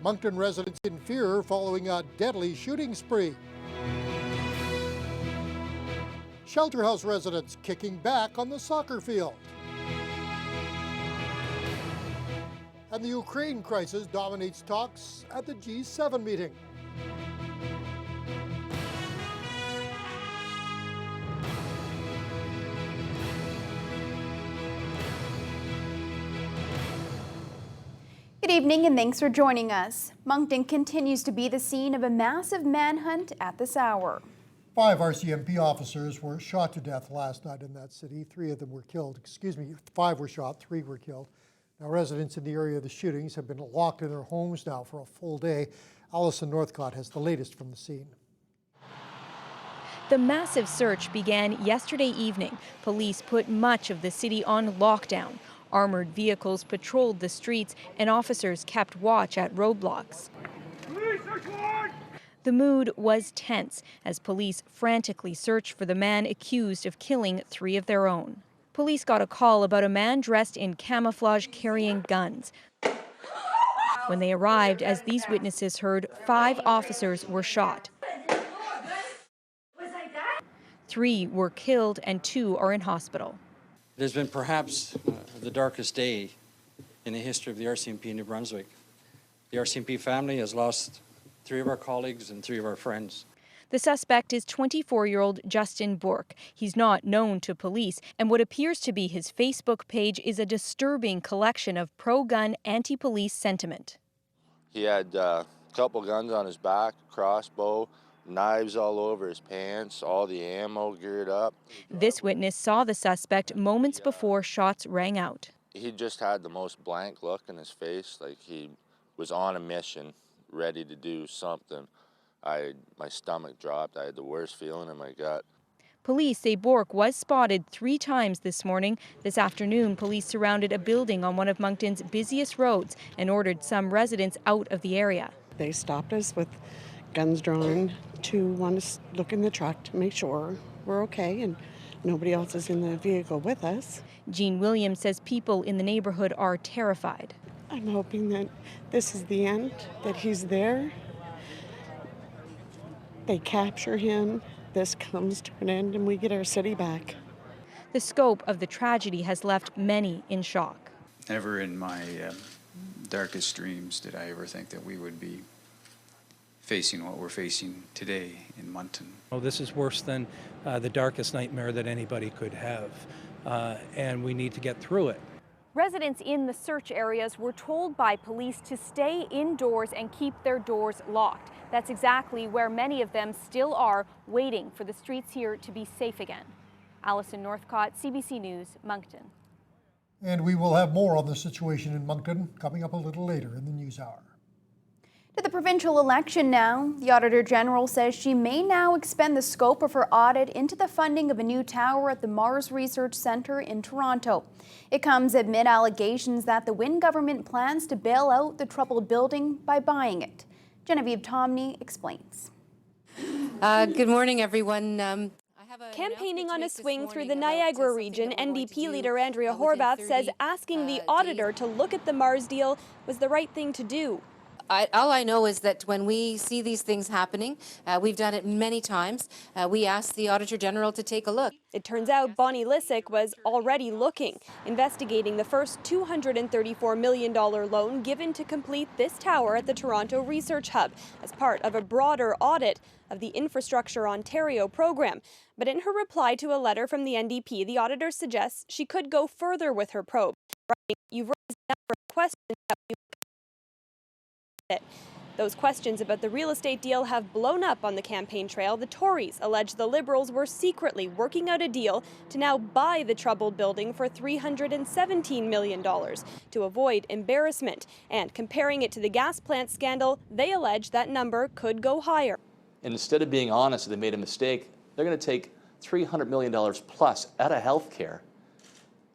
Moncton residents in fear following a deadly shooting spree. Shelter house residents kicking back on the soccer field. And the Ukraine crisis dominates talks at the G7 meeting. Good evening and thanks for joining us. Moncton continues to be the scene of a massive manhunt at this hour. 5 RCMP officers were shot to death last night in that city. 3 of them were killed. 5 were shot, 3 were killed. Now, residents in the area of the shootings have been locked in their homes now for a full day. Alison Northcott has the latest from the scene. The massive search began yesterday evening. Police put much of the city on lockdown. Armored vehicles patrolled the streets and officers kept watch at roadblocks. The mood was tense as police frantically searched for the man accused of killing 3 of their own. Police got a call about a man dressed in camouflage carrying guns. When they arrived, as these witnesses heard, 5 officers were shot. 3 were killed and 2 are in hospital. It has been perhaps the darkest day in the history of the RCMP in New Brunswick. The RCMP family has lost 3 of our colleagues and 3 of our friends. The suspect is 24-year-old Justin Bourque. He's not known to police, and what appears to be his Facebook page is a disturbing collection of pro-gun, anti-police sentiment. He had a couple guns on his back, crossbow, knives all over his pants, all the ammo geared up. This witness saw the suspect moments before shots rang out. He just had the most blank look in his face, like he was on a mission, ready to do something. My stomach dropped. I had the worst feeling in my gut. Police say Bourque was spotted 3 times this morning. This afternoon, police surrounded a building on one of Moncton's busiest roads and ordered some residents out of the area. They stopped us with guns drawn to want to look in the truck to make sure we're okay and nobody else is in the vehicle with us. Jean Williams says people in the neighborhood are terrified. I'm hoping that this is the end, that he's there. They capture him, this comes to an end, and we get our city back. The scope of the tragedy has left many in shock. Never in my darkest dreams did I ever think that we would be facing what we're facing today in Moncton. Oh, this is worse than the darkest nightmare that anybody could have, and we need to get through it. Residents in the search areas were told by police to stay indoors and keep their doors locked. That's exactly where many of them still are, waiting for the streets here to be safe again. Alison Northcott, CBC News, Moncton. And we will have more on the situation in Moncton coming up a little later in the news hour. To the provincial election now, the Auditor General says she may now expand the scope of her audit into the funding of a new tower at the Mars Research Centre in Toronto. It comes amid allegations that the Wynne government plans to bail out the troubled building by buying it. Genevieve Tomney explains. Good morning, everyone. Campaigning on a swing through the Niagara region, NDP leader Andrea Horwath says asking the auditor to look at the Mars deal was the right thing to do. All I know is that when we see these things happening, we've done it many times, we ask the Auditor General to take a look. It turns out Bonnie Lysyk was already looking, investigating the first $234 million loan given to complete this tower at the Toronto Research Hub as part of a broader audit of the Infrastructure Ontario program. But in her reply to a letter from the NDP, the auditor suggests she could go further with her probe. You've raised a number of questions that we Those questions about the real estate deal have blown up on the campaign trail. The Tories allege the Liberals were secretly working out a deal to now buy the troubled building for $317 million to avoid embarrassment. And comparing it to the gas plant scandal, they allege that number could go higher. And instead of being honest that they made a mistake, they're going to take $300 million plus out of health care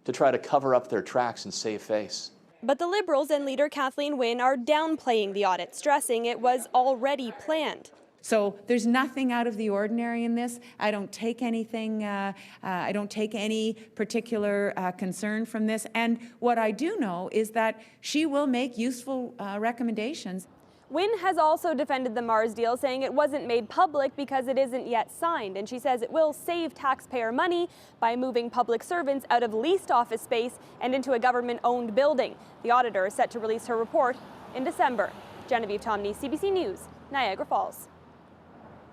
to try to cover up their tracks and save face. But the Liberals and leader Kathleen Wynne are downplaying the audit, stressing it was already planned. So there's nothing out of the ordinary in this. I don't take anything, I don't take any particular concern from this. And what I do know is that she will make useful recommendations. Wynne has also defended the Mars deal, saying it wasn't made public because it isn't yet signed, and she says it will save taxpayer money by moving public servants out of leased office space and into a government-owned building. The auditor is set to release her report in December. Genevieve Tomney, CBC News, Niagara Falls.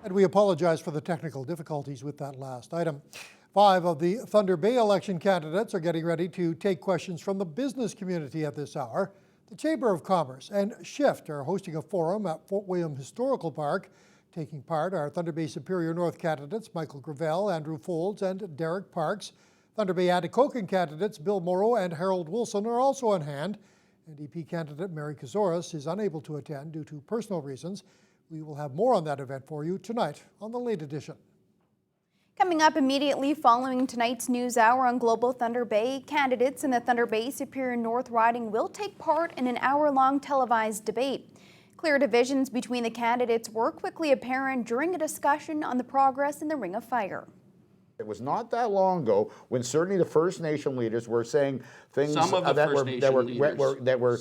And we apologize for the technical difficulties with that last item. 5 of the Thunder Bay election candidates are getting ready to take questions from the business community at this hour. The Chamber of Commerce and SHIFT are hosting a forum at Fort William Historical Park. Taking part are Thunder Bay Superior North candidates Michael Gravel, Andrew Folds, and Derek Parks. Thunder Bay Atikokan candidates Bill Morrow and Harold Wilson are also on hand. NDP candidate Mary Kazoris is unable to attend due to personal reasons. We will have more on that event for you tonight on the Late Edition. Coming up immediately following tonight's news hour on Global Thunder Bay, candidates in the Thunder Bay Superior North riding will take part in an hour-long televised debate. Clear divisions between the candidates were quickly apparent during a discussion on the progress in the Ring of Fire. It was not that long ago when certainly the First Nation leaders were saying things that were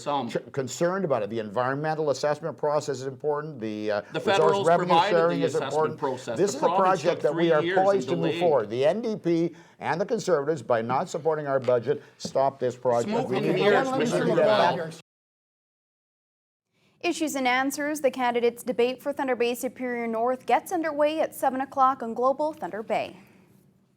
concerned about it. The environmental assessment process is important. The resource revenue sharing is important. This is a project that we are poised to move forward. The NDP and the Conservatives, by not supporting our budget, stopped this project. Issues and answers. The candidates' debate for Thunder Bay Superior North gets underway at 7 o'clock on Global Thunder Bay.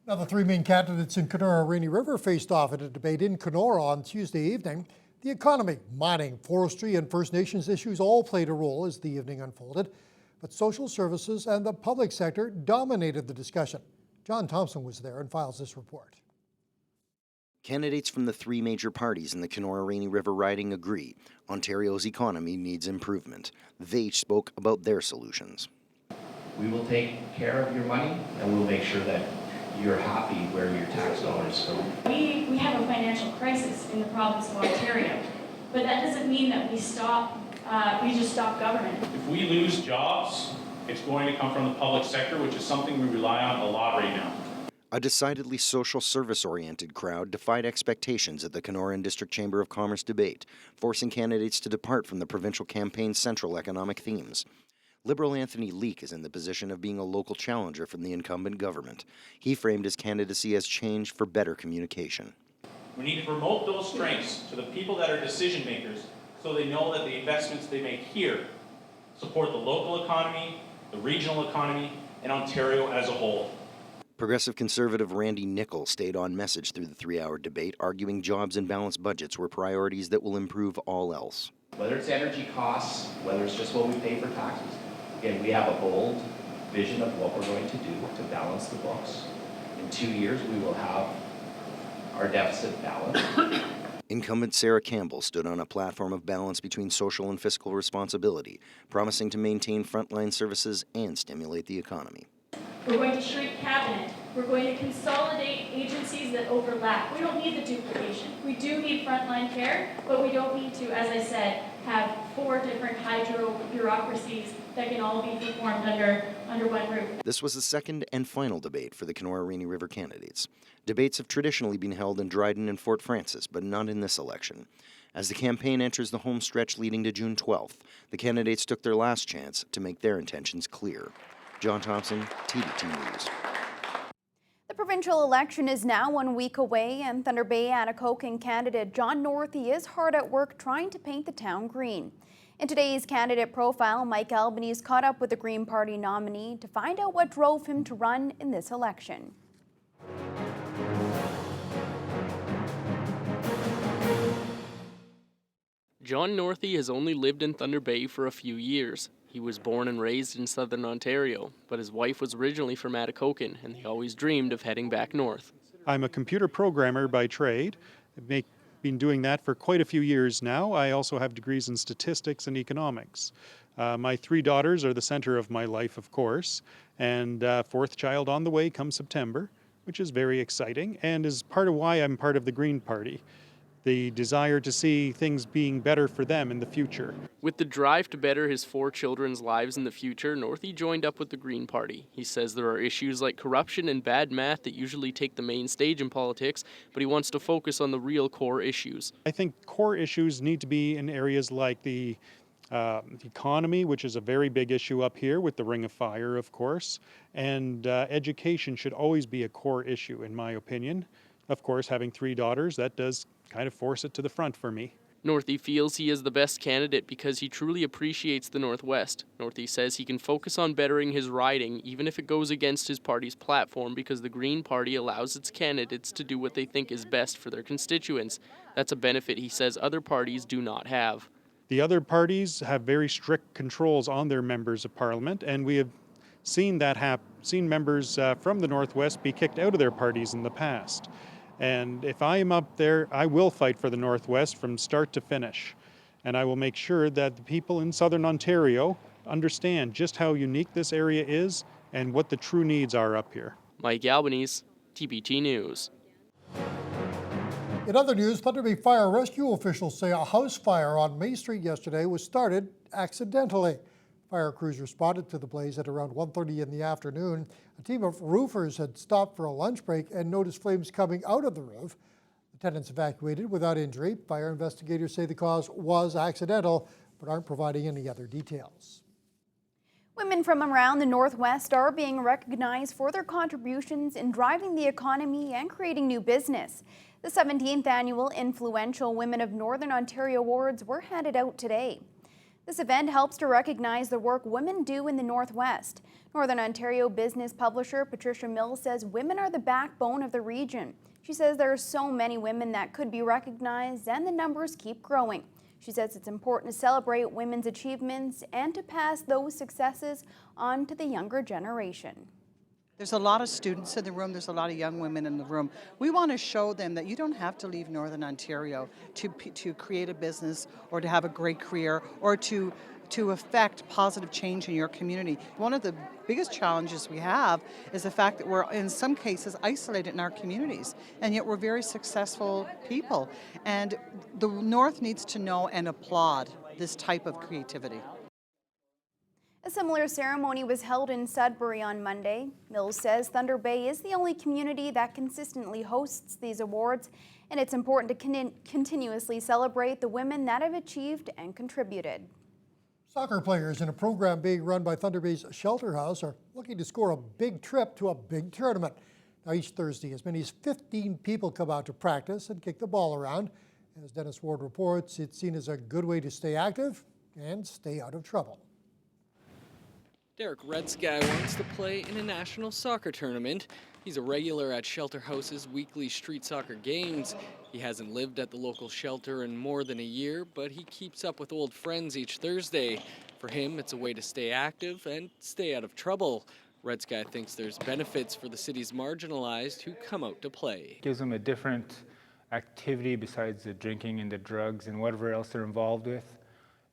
Now, the 3 main candidates in Kenora Rainy River faced off at a debate in Kenora on Tuesday evening. The economy, mining, forestry, and First Nations issues all played a role as the evening unfolded. But social services and the public sector dominated the discussion. John Thompson was there and files this report. Candidates from the 3 major parties in the Kenora Rainy River riding agree Ontario's economy needs improvement. They each spoke about their solutions. We will take care of your money and we'll make sure that you're happy where your tax dollars go. We have a financial crisis in the province of Ontario, but that doesn't mean that we just stop government. If we lose jobs, it's going to come from the public sector, which is something we rely on a lot right now. A decidedly social service-oriented crowd defied expectations at the Kenora and District Chamber of Commerce debate, forcing candidates to depart from the provincial campaign's central economic themes. Liberal Anthony Leake is in the position of being a local challenger from the incumbent government. He framed his candidacy as change for better communication. We need to promote those strengths to the people that are decision makers so they know that the investments they make here support the local economy, the regional economy, and Ontario as a whole. Progressive Conservative Randy Nickel stayed on message through the 3-hour debate, arguing jobs and balanced budgets were priorities that will improve all else. Whether it's energy costs, whether it's just what we pay for taxes. Again, we have a bold vision of what we're going to do to balance the books. In 2 years, we will have our deficit balanced. Incumbent Sarah Campbell stood on a platform of balance between social and fiscal responsibility, promising to maintain frontline services and stimulate the economy. We're going to shrink cabinet. We're going to consolidate agencies that overlap. We don't need the duplication. We do need frontline care, but we don't need to, as I said, have 4 different hydro bureaucracies that can all be performed under one roof. This was the second and final debate for the Kenora Rainy River candidates. Debates have traditionally been held in Dryden and Fort Frances, but not in this election. As the campaign enters the home stretch leading to June 12th, the candidates took their last chance to make their intentions clear. John Thompson, TBT News. The provincial election is now 1 week away, and Thunder Bay Atikokan candidate John Northey is hard at work trying to paint the town green. In today's candidate profile, Mike Albanese caught up with the Green Party nominee to find out what drove him to run in this election. John Northey has only lived in Thunder Bay for a few years. He was born and raised in southern Ontario, but his wife was originally from Atikokan, and he always dreamed of heading back north. I'm a computer programmer by trade. I've been doing that for quite a few years now. I also have degrees in statistics and economics. My 3 daughters are the center of my life, of course, and 4th child on the way come September, which is very exciting and is part of why I'm part of the Green Party. The desire to see things being better for them in the future. With the drive to better his 4 children's lives in the future, Northey joined up with the Green Party. He says there are issues like corruption and bad math that usually take the main stage in politics, but he wants to focus on the real core issues. I think core issues need to be in areas like the The economy, which is a very big issue up here with the Ring of Fire, of course, and education should always be a core issue, in my opinion. Of course, having 3 daughters, that does kind of force it to the front for me. Northey feels he is the best candidate because he truly appreciates the Northwest. Northey says he can focus on bettering his riding even if it goes against his party's platform because the Green Party allows its candidates to do what they think is best for their constituents. That's a benefit he says other parties do not have. The other parties have very strict controls on their members of parliament, and we have seen that seen members from the Northwest be kicked out of their parties in the past. And if I am up there, I will fight for the Northwest from start to finish. And I will make sure that the people in Southern Ontario understand just how unique this area is and what the true needs are up here. Mike Albanese, TBT News. In other news, Thunder Bay Fire Rescue officials say a house fire on May Street yesterday was started accidentally. Fire crews responded to the blaze at around 1:30 in the afternoon. A team of roofers had stopped for a lunch break and noticed flames coming out of the roof. The tenants evacuated without injury. Fire investigators say the cause was accidental, but aren't providing any other details. Women from around the Northwest are being recognized for their contributions in driving the economy and creating new business. The 17th annual Influential Women of Northern Ontario Awards were handed out today. This event helps to recognize the work women do in the Northwest. Northern Ontario business publisher Patricia Mills says women are the backbone of the region. She says there are so many women that could be recognized and the numbers keep growing. She says it's important to celebrate women's achievements and to pass those successes on to the younger generation. There's a lot of students in the room, there's a lot of young women in the room. We want to show them that you don't have to leave Northern Ontario to create a business or to have a great career or to affect positive change in your community. One of the biggest challenges we have is the fact that we're in some cases isolated in our communities, and yet we're very successful people. And the North needs to know and applaud this type of creativity. A similar ceremony was held in Sudbury on Monday. Mills says Thunder Bay is the only community that consistently hosts these awards, and it's important to continuously celebrate the women that have achieved and contributed. Soccer players in a program being run by Thunder Bay's Shelter House are looking to score a big trip to a big tournament. Now, each Thursday, as many as 15 people come out to practice and kick the ball around. As Dennis Ward reports, it's seen as a good way to stay active and stay out of trouble. Derek Redsky wants to play in a national soccer tournament. He's a regular at Shelter House's weekly street soccer games. He hasn't lived at the local shelter in more than a year, but he keeps up with old friends each Thursday. For him, it's a way to stay active and stay out of trouble. Redsky thinks there's benefits for the city's marginalized who come out to play. Gives them a different activity besides the drinking and the drugs and whatever else they're involved with.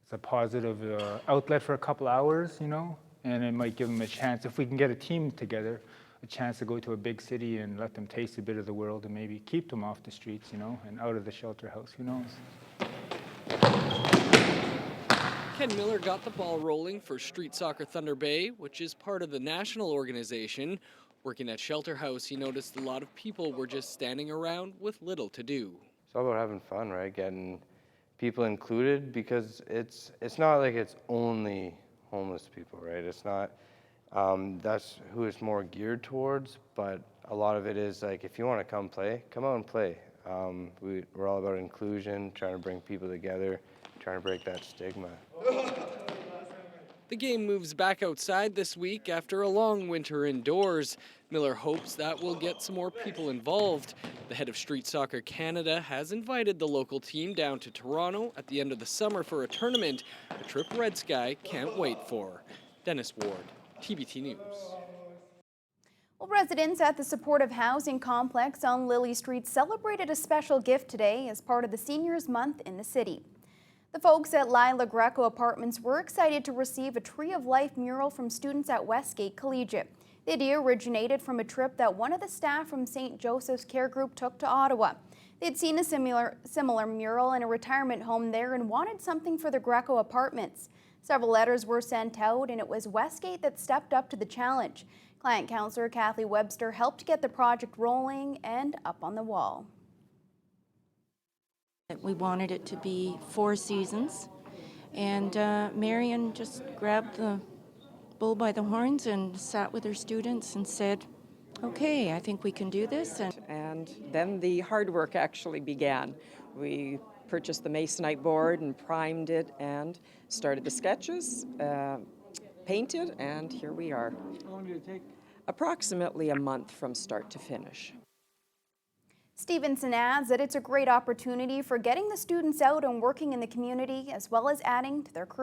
It's a positive outlet for a couple hours, you know, and it might give them a chance, if we can get a team together, a chance to go to a big city and let them taste a bit of the world and maybe keep them off the streets, you know, and out of the shelter house, who knows. Ken Miller got the ball rolling for Street Soccer Thunder Bay, which is part of the national organization. Working at Shelter House, he noticed a lot of people were just standing around with little to do. It's all about having fun, right? Getting people included, because it's not like it's only homeless people, right? It's not, that's who it's more geared towards, but a lot of it is like, if you want to come play, come out and play. We're all about inclusion, trying to bring people together, trying to break that stigma. The game moves back outside this week after a long winter indoors. Miller hopes that will get some more people involved. The head of Street Soccer Canada has invited the local team down to Toronto at the end of the summer for a tournament, a trip Redsky can't wait for. Dennis Ward, TBT News. Well, residents at the supportive housing complex on Lily Street celebrated a special gift today as part of the Seniors Month in the city. The folks at Lila Greco Apartments were excited to receive a Tree of Life mural from students at Westgate Collegiate. The idea originated from a trip that one of the staff from St. Joseph's Care Group took to Ottawa. They'd seen a similar mural in a retirement home there and wanted something for the Greco Apartments. Several letters were sent out, and it was Westgate that stepped up to the challenge. Client counselor Kathleen Webster helped get the project rolling and up on the wall. We wanted it to be 4 seasons And Marion just grabbed the bull by the horns and sat with her students and said, okay, I think we can do this. And then the hard work actually began. We purchased the masonite board and primed it and started the sketches, painted, and here we are. How long did it take? Approximately a month from start to finish. Stevenson adds that it's a great opportunity for getting the students out and working in the community, as well as adding to their career.